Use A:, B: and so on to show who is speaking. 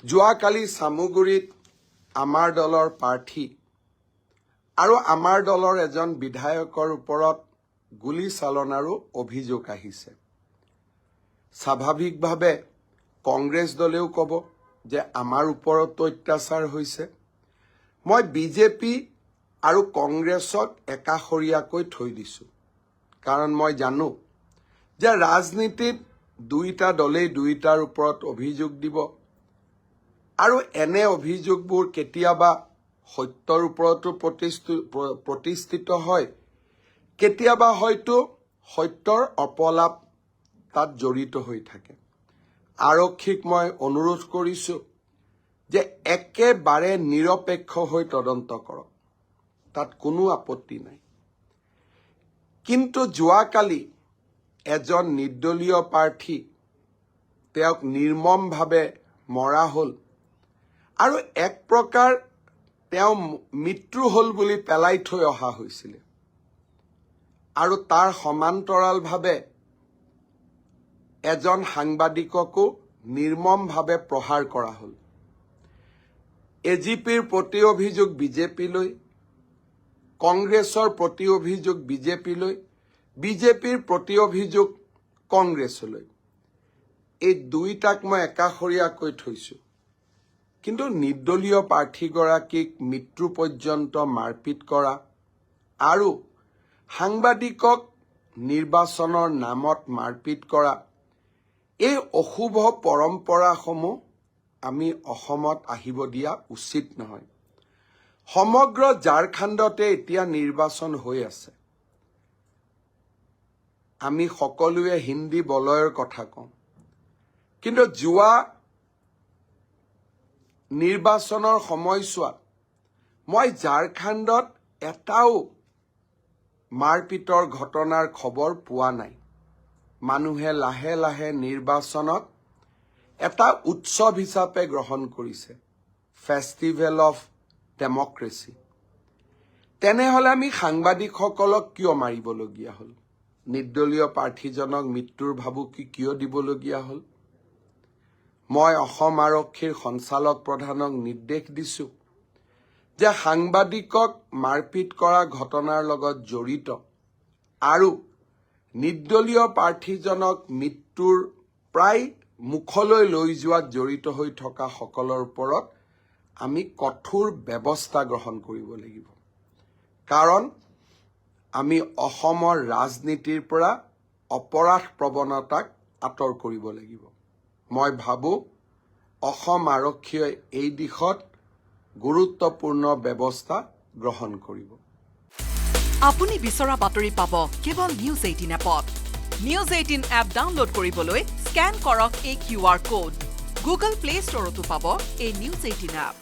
A: যোৱাকালি সামুগুৰিত আমাৰ দলৰ প্ৰাৰ্থী আৰু আমাৰ দলৰ এজন বিধায়কৰ ওপৰত গুলী চালনাৰো অভিযোগ আহিছে। স্বাভাৱিকভাৱে কংগ্ৰেছ দলেও ক'ব যে আমাৰ ওপৰতো অত্যাচাৰ হৈছে। মই বিজেপি আৰু কংগ্ৰেছক একাষৰীয়াকৈ থৈ দিছো, কাৰণ মই জানো যে ৰাজনীতিত দুইটা দলেই দুইটাৰ ওপৰত অভিযোগ দিব আৰু এনে অভিযোগবোৰ কেতিয়াবা সত্যৰ ওপৰতো প্ৰতিষ্ঠিত হয়, কেতিয়াবা হয়তো সত্যৰ অপলাপ তাত জড়িত হৈ থাকে। আৰক্ষীক মই অনুৰোধ কৰিছো যে একেবাৰে নিৰপেক্ষ হৈ তদন্ত কৰক, তাত কোনো আপত্তি নাই। কিন্তু যোৱাকালি এজন নিৰ্দলীয় প্ৰাৰ্থী তেওঁক নিৰ্মমভাৱে মৰা হ'ল আৰু এক প্ৰকাৰ তেওঁ মৃত্যু হ'ল বুলি পেলাই থৈ অহা হৈছিল আৰু তাৰ সমান্তৰালভাৱে এজন সাংবাদিককো নিৰ্মমভাৱে প্ৰহাৰ কৰা হ'ল। এজিপিৰ প্ৰতি অভিযোগ বিজেপিলৈ, কংগ্ৰেছৰ প্ৰতি অভিযোগ বিজেপিলৈ, বিজেপিৰ প্ৰতি অভিযোগ কংগ্ৰেছলৈ। এই দুইটাক মই একাষৰীয়াকৈ থৈছো। কিন্তু নিৰ্দলীয় প্ৰাৰ্থীগৰাকীক মৃত্যু পৰ্যন্ত মাৰপিট কৰা আৰু সাংবাদিকক নিৰ্বাচনৰ নামত মাৰপিট কৰা, এই অশুভ পৰম্পৰাসমূহ আমি অসমত আহিব দিয়া উচিত নহয়। সমগ্ৰ ঝাৰখণ্ডতে এতিয়া নিৰ্বাচন হৈ আছে। আমি সকলোৱে হিন্দী বলয়ৰ কথা কওঁ, কিন্তু যোৱা নিৰ্বাচনৰ সময়ছোৱাত মই ঝাৰখণ্ডত এটাও মাৰপিটৰ ঘটনাৰ খবৰ পোৱা নাই। মানুহে লাহে লাহে নিৰ্বাচনত এটা উৎসৱ হিচাপে গ্ৰহণ কৰিছে, ফেষ্টিভেল অফ ডেমক্ৰেচি। তেনেহলে আমি সাংবাদিকসকলক কিয় মাৰিবলগীয়া হ'ল? নিৰ্দলীয় প্ৰাৰ্থীজনক মৃত্যুৰ ভাবুকি কিয় দিবলগীয়া হ'ল? মই অসম আৰক্ষীৰ সঞ্চালক প্ৰধানক নিৰ্দেশ দিছো যে সাংবাদিকক মাৰপিট কৰা ঘটনাৰ লগত জড়িত আৰু নিৰ্দলীয় প্ৰাৰ্থীজনক মৃত্যুৰ প্ৰায় মুখলৈ লৈ যোৱাত জড়িত হৈ থকা সকলৰ ওপৰত আমি কঠোৰ ব্যৱস্থা গ্ৰহণ কৰিব লাগিব। কাৰণ আমি অসমৰ ৰাজনীতিৰ পৰা অপৰাধ প্ৰৱণতাক আঁতৰ কৰিব লাগিব। মই ভাবো অসম আৰক্ষীয়ে এই দিশত গুৰুত্বপূৰ্ণ ব্যৱস্থা গ্ৰহণ কৰিব।
B: আপুনি বিচৰা বাতৰি পাব কেৱল নিউজ 18 এপত। নিউজ 18 এপ ডাউনলোড কৰিবলৈ স্কেন কৰক এই QR কোড। গুগল প্লে ষ্টৰতো পাব এই নিউজ 18 এপ।